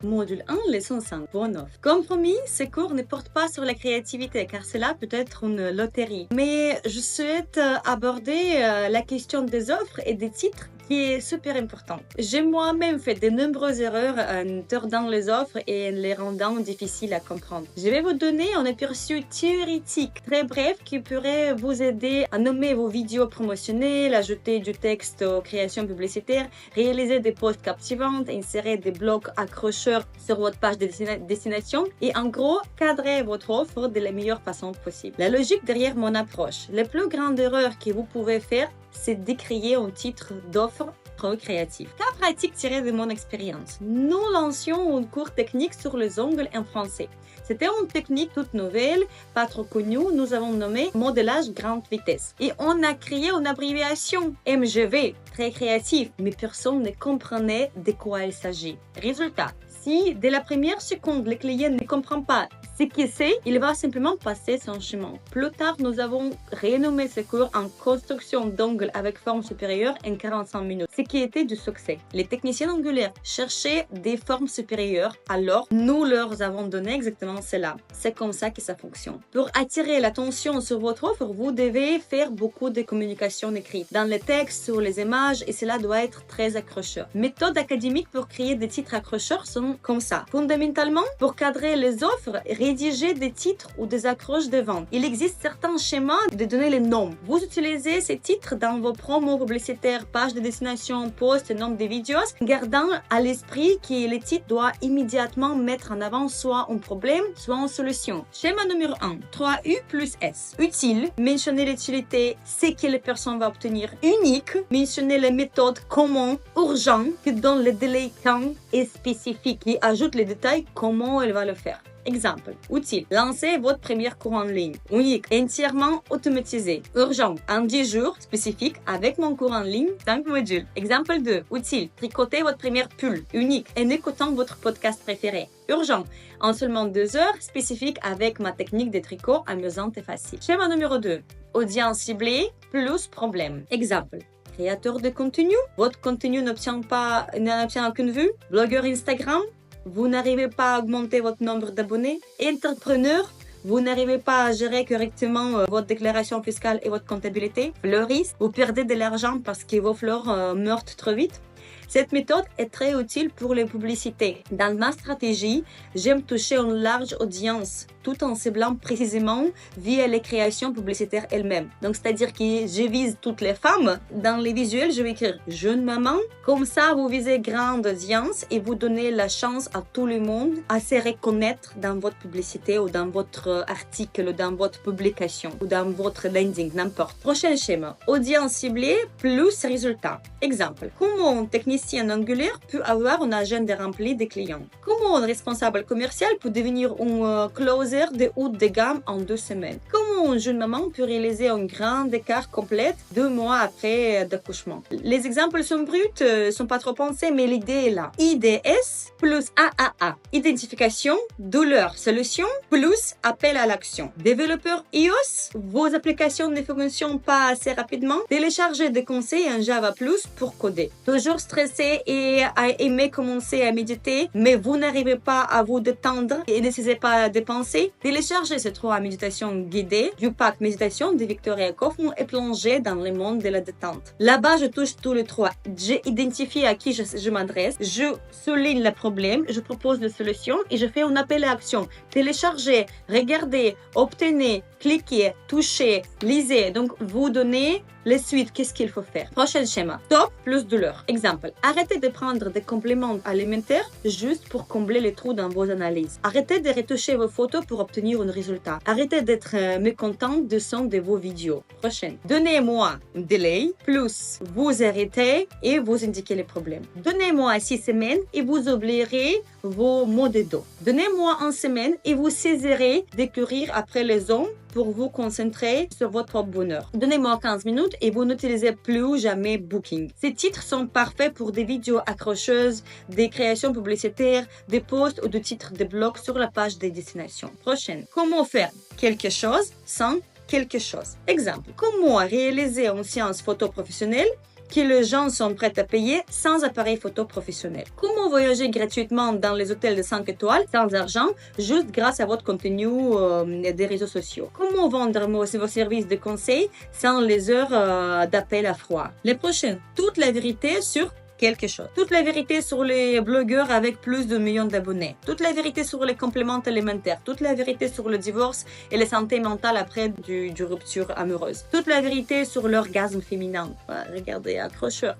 Module 1, leçon 5, bonne offre. Comme promis, ce cours ne porte pas sur la créativité car cela peut être une loterie. Mais je souhaite aborder la question des offres et des titres qui est super important. J'ai moi-même fait de nombreuses erreurs en tordant les offres et en les rendant difficiles à comprendre. Je vais vous donner un aperçu théorique très bref qui pourrait vous aider à nommer vos vidéos promotionnelles, ajouter du texte aux créations publicitaires, réaliser des posts captivants, insérer des blocs accrocheurs sur votre page de destination et en gros, cadrer votre offre de la meilleure façon possible. La logique derrière mon approche. La plus grande erreur que vous pouvez faire, c'est d'écrire un titre d'offre trop créatif. Cas pratique tiré de mon expérience. Nous lancions un cours technique sur les ongles en français. C'était une technique toute nouvelle, pas trop connue. Nous avons nommé modélage grande vitesse. Et on a créé une abréviation MGV, très créatif, mais personne ne comprenait de quoi il s'agit. Résultat, si dès la première seconde, le client ne comprend pas ce que c'est, il va simplement passer son chemin. Plus tard, nous avons renommé ce cours en construction d'ongles avec forme supérieure en 45 minutes, ce qui était du succès. Les techniciens angulaires cherchaient des formes supérieures, alors nous leur avons donné exactement cela. C'est comme ça que ça fonctionne. Pour attirer l'attention sur votre offre, vous devez faire beaucoup de communication écrite, dans les textes, sur les images, et cela doit être très accrocheur. Méthodes académiques pour créer des titres accrocheurs sont comme ça. Fondamentalement, pour cadrer les offres, rédiger des titres ou des accroches de vente. Il existe certains schémas de donner les noms. Vous utilisez ces titres dans vos promos publicitaires, pages de destination, posts, noms de vidéos, gardant à l'esprit que le titre doit immédiatement mettre en avant soit un problème, soit une solution. Schéma numéro 1, 3U plus S. Utile, mentionner l'utilité, ce que la personne va obtenir. Unique, mentionner les méthodes comment. Urgent, qui donne le délai quand et spécifique, qui ajoute les détails comment elle va le faire. Exemple, utile, lancez votre premier cours en ligne. Unique, entièrement automatisé. Urgent, en 10 jours, spécifique, avec mon cours en ligne, 5 modules. Exemple 2, utile, tricotez votre première pull. Unique, en écoutant votre podcast préféré. Urgent, en seulement 2 heures, spécifique avec ma technique de tricot amusante et facile. Schéma numéro 2, audience ciblée plus problème. Exemple, créateur de contenu, votre contenu n'obtient aucune vue. Blogueur Instagram, vous n'arrivez pas à augmenter votre nombre d'abonnés. Entrepreneur, vous n'arrivez pas à gérer correctement votre déclaration fiscale et votre comptabilité. Fleuriste, vous perdez de l'argent parce que vos fleurs meurent trop vite. Cette méthode est très utile pour les publicités. Dans ma stratégie, j'aime toucher une large audience tout en ciblant précisément via les créations publicitaires elles-mêmes. Donc, c'est-à-dire que je vise toutes les femmes. Dans les visuels, je vais écrire « jeune maman ». Comme ça, vous visez grande audience et vous donnez la chance à tout le monde à se reconnaître dans votre publicité ou dans votre article ou dans votre publication ou dans votre landing, n'importe. Prochain schéma. Audience ciblée plus résultat. Exemple. Comment un technicien angulaire peut avoir un agenda rempli de clients? Comment un responsable commercial peut devenir un closer de haut de gamme en 2 semaines? Comment une jeune maman peut réaliser un grand écart complet 2 mois après d'accouchement? Les exemples sont bruts, sont pas trop pensés, mais l'idée est là. IDS plus AAA. Identification, douleur, solution, plus appel à l'action. Développeur iOS, vos applications ne fonctionnent pas assez rapidement. Téléchargez des conseils en Java Plus pour coder. Toujours stressé et à aimer commencer à méditer, mais vous n'arrivez pas à vous détendre et n'essayez pas de penser. Téléchargez ces 3 méditations guidées du pack méditation de Victoria Kaufman et plongez dans le monde de la détente. Là-bas, je touche tous les 3. J'ai identifié à qui je m'adresse, je souligne le problème, je propose des solutions et je fais un appel à action. Téléchargez, regardez, obtenez, cliquez, touchez, lisez. Donc, vous donnez les suites, qu'est-ce qu'il faut faire. Prochain schéma. Top plus douleur. Exemple. Arrêtez de prendre des compléments alimentaires juste pour combler les trous dans vos analyses. Arrêtez de retoucher vos photos pour obtenir un résultat. Arrêtez d'être mécontent du son de vos vidéos. Prochaine. Donnez-moi un délai plus vous arrêtez et vous indiquez les problèmes. Donnez-moi 6 semaines et vous oublierez vos maux de dos. Donnez-moi 1 semaine et vous cesserez de courir après les hommes pour vous concentrer sur votre propre bonheur. Donnez-moi 15 minutes et vous n'utilisez plus jamais Booking. Ces titres sont parfaits pour des vidéos accrocheuses, des créations publicitaires, des posts ou des titres de blog sur la page des destinations. Prochaine. Comment faire quelque chose sans quelque chose? Exemple. Comment réaliser une séance photo professionnelle que les gens sont prêts à payer sans appareil photo professionnel. Comment voyager gratuitement dans les hôtels de 5 étoiles sans argent, juste grâce à votre contenu des réseaux sociaux. Comment vendre vos services de conseil sans les heures d'appel à froid. Les prochaines, toute la vérité sur quelque chose. Toute la vérité sur les blogueurs avec plus de millions d'abonnés. Toute la vérité sur les compléments alimentaires. Toute la vérité sur le divorce et la santé mentale après du rupture amoureuse. Toute la vérité sur l'orgasme féminin. Regardez, accrocheur.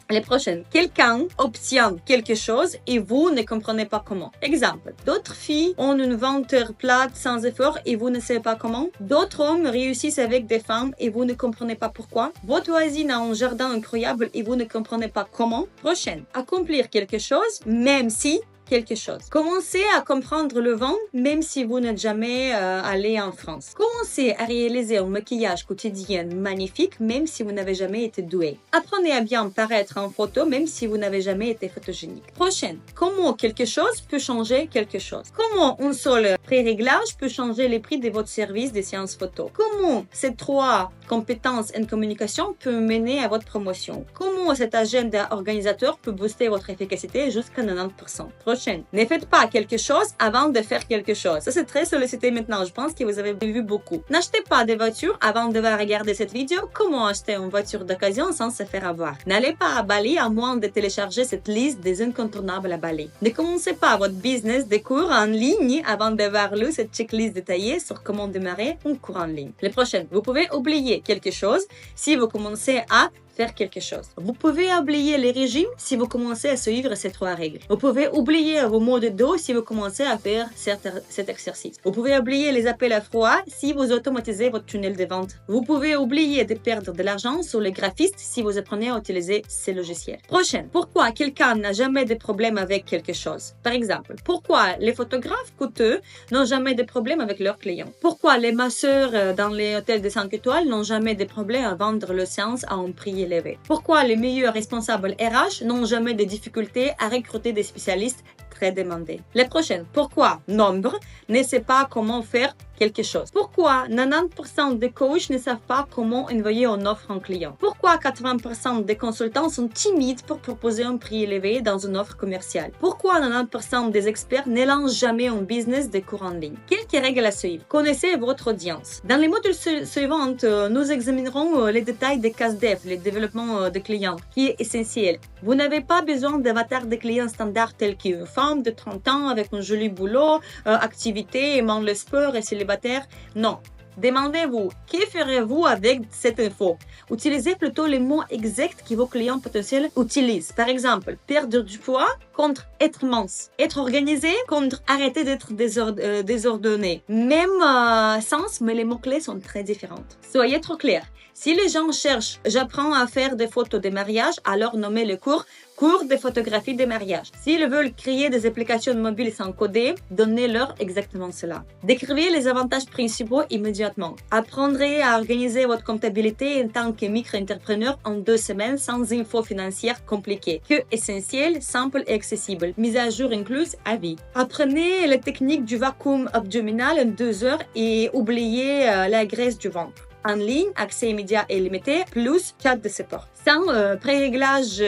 Les prochaines. Quelqu'un obtient quelque chose et vous ne comprenez pas comment. Exemple. D'autres filles ont une ventre plate sans effort et vous ne savez pas comment. D'autres hommes réussissent avec des femmes et vous ne comprenez pas pourquoi. Votre voisine a un jardin incroyable et vous ne comprenez pas comment. Prochaine. Accomplir quelque chose même si quelque chose. Commencez à comprendre le vent même si vous n'êtes jamais allé en France. Commencez à réaliser un maquillage quotidien magnifique même si vous n'avez jamais été doué. Apprenez à bien paraître en photo même si vous n'avez jamais été photogénique. Prochaine. Comment quelque chose peut changer quelque chose? Comment un seul pré-réglage peut changer les prix de votre service de séance photo? Comment ces 3 compétences en communication peuvent mener à votre promotion? Comment cet agenda organisateur peut booster votre efficacité jusqu'à 90%? Prochaine. Ne faites pas quelque chose avant de faire quelque chose. Ça, c'est très sollicité maintenant. Je pense que vous avez vu beaucoup. N'achetez pas de voiture avant de regarder cette vidéo. Comment acheter une voiture d'occasion sans se faire avoir? N'allez pas à Bali à moins de télécharger cette liste des incontournables à Bali. Ne commencez pas votre business de cours en ligne avant d'avoir lu cette checklist détaillée sur comment démarrer un cours en ligne. Les prochaines. Vous pouvez oublier quelque chose si vous commencez à faire quelque chose. Vous pouvez oublier les régimes si vous commencez à suivre ces 3 règles. Vous pouvez oublier vos maux de dos si vous commencez à faire cet exercice. Vous pouvez oublier les appels à froid si vous automatisez votre tunnel de vente. Vous pouvez oublier de perdre de l'argent sur les graphistes si vous apprenez à utiliser ces logiciels. Prochaine. Pourquoi quelqu'un n'a jamais de problème avec quelque chose? Par exemple, pourquoi les photographes coûteux n'ont jamais de problème avec leurs clients? Pourquoi les masseurs dans les hôtels de 5 étoiles n'ont jamais de problème à vendre leurs séances à un prix élevé? Pourquoi les meilleurs responsables RH n'ont jamais de difficultés à recruter des spécialistes très demandés? Les prochaines. Pourquoi nombre ne sait pas comment faire quelque chose? Pourquoi 90% des coachs ne savent pas comment envoyer une offre à un client? Pourquoi 80% des consultants sont timides pour proposer un prix élevé dans une offre commerciale? Pourquoi 90% des experts ne lancent jamais un business de cours en ligne? Quelques règles à suivre. Connaissez votre audience. Dans les modules suivants, nous examinerons les détails des cases dev, le développement de clients, qui est essentiel. Vous n'avez pas besoin d'avatar de clients standards tels qu'une femme de 30 ans avec un joli boulot, activité, aimant le sport et célibataire. Non. Demandez-vous, que ferez-vous avec cette info? Utilisez plutôt les mots exacts que vos clients potentiels utilisent. Par exemple, perdre du poids contre être mince. Être organisé contre arrêter d'être désordonné. Même sens, mais les mots-clés sont très différents. Soyez trop clairs. Si les gens cherchent « j'apprends à faire des photos de mariage », alors nommez le cours de photographie de mariage. S'ils veulent créer des applications mobiles sans coder, donnez-leur exactement cela. Décrivez les avantages principaux immédiatement. Apprendrez à organiser votre comptabilité en tant que micro-entrepreneur en 2 semaines sans infos financières compliquées. Que essentiel, simple et accessible. Mise à jour incluse à vie. Apprenez la technique du vacuum abdominal en 2 heures et oubliez la graisse du ventre. En ligne, accès immédiat et limité, plus chat de support. Sans pré-réglage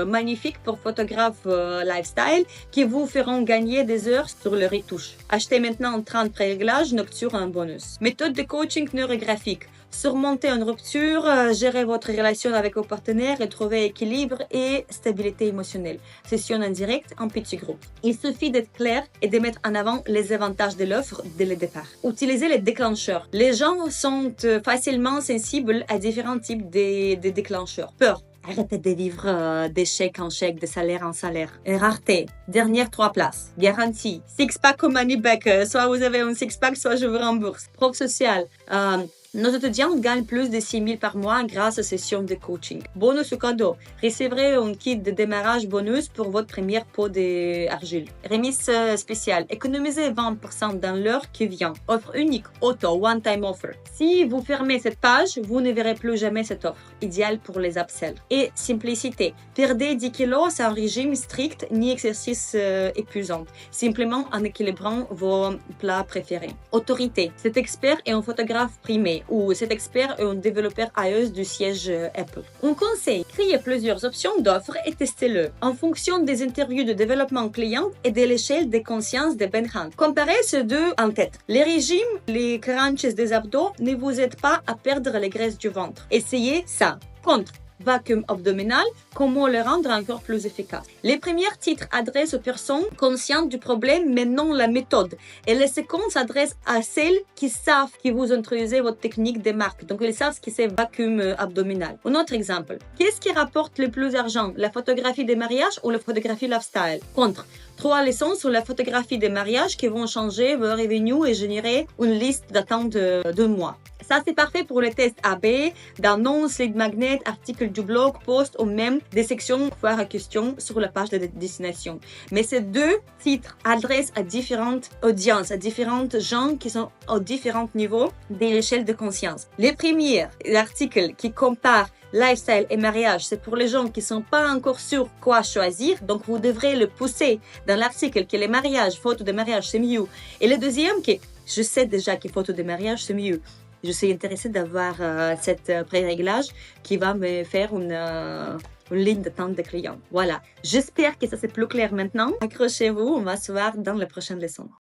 magnifique pour photographes lifestyle qui vous feront gagner des heures sur le retouche. Achetez maintenant 30 pré-réglages nocturnes en bonus. Méthode de coaching neurographique. Surmonter une rupture, gérer votre relation avec vos partenaires et trouver équilibre et stabilité émotionnelle. Session en direct en petit groupe. Il suffit d'être clair et de mettre en avant les avantages de l'offre dès le départ. Utilisez les déclencheurs. Les gens sont facilement sensibles à différents types de déclencheurs. Peur. Arrêtez de vivre de chèque en chèque, de salaire en salaire. Rareté. Dernière 3 places. Garantie. Six-pack ou money back. Soit vous avez un six-pack, soit je vous rembourse. Proc social. Nos étudiants gagnent plus de 6 000 par mois grâce aux sessions de coaching. Bonus ou cadeau. Recevrez un kit de démarrage bonus pour votre première pot d'argile. Remise spéciale. Économisez 20% dans l'heure qui vient. Offre unique. Auto. One-time offer. Si vous fermez cette page, vous ne verrez plus jamais cette offre. Idéale pour les upsells. Et simplicité. Perdez 10 kilos sans régime strict ni exercice épuisant. Simplement en équilibrant vos plats préférés. Autorité. Cet expert est un photographe primé. passionnés ou cet expert est un développeur iOS du siège Apple. On conseille créer plusieurs options d'offres et testez-le en fonction des interviews de développement client et de l'échelle de conscience de Ben Hunt. Comparez ces deux en tête. Les régimes, les crunches des abdos ne vous aident pas à perdre les graisses du ventre. Essayez ça. Contre vacuum abdominal, comment le rendre encore plus efficace. Les premiers titres adressent aux personnes conscientes du problème mais non la méthode. Et les seconds s'adressent à celles qui savent que vous introduisez votre technique de marque. Donc, ils savent ce que c'est vacuum abdominal. Un autre exemple. Qu'est-ce qui rapporte le plus d'argent? La photographie des mariages ou la photographie lifestyle? Contre. 3 leçons sur la photographie des mariages qui vont changer vos revenus et générer une liste d'attente de mois. Ça, c'est parfait pour les tests AB, d'annonces, lead magnet, articles du blog, post ou même des sections foires à questions sur la page de destination. Mais ces deux titres adressent à différentes audiences, à différents gens qui sont à différents niveaux de l'échelle de conscience. Les premiers articles qui comparent lifestyle et mariage, c'est pour les gens qui ne sont pas encore sûrs quoi choisir. Donc, vous devrez le pousser dans l'article que les mariages, photos de mariage, c'est mieux. Et le deuxième, que je sais déjà que photos de mariage, c'est mieux. Je suis intéressée d'avoir cette pré-réglage qui va me faire une ligne d'attente de clients. Voilà. J'espère que ça c'est plus clair maintenant. Accrochez-vous, on va se voir dans la prochaine leçon.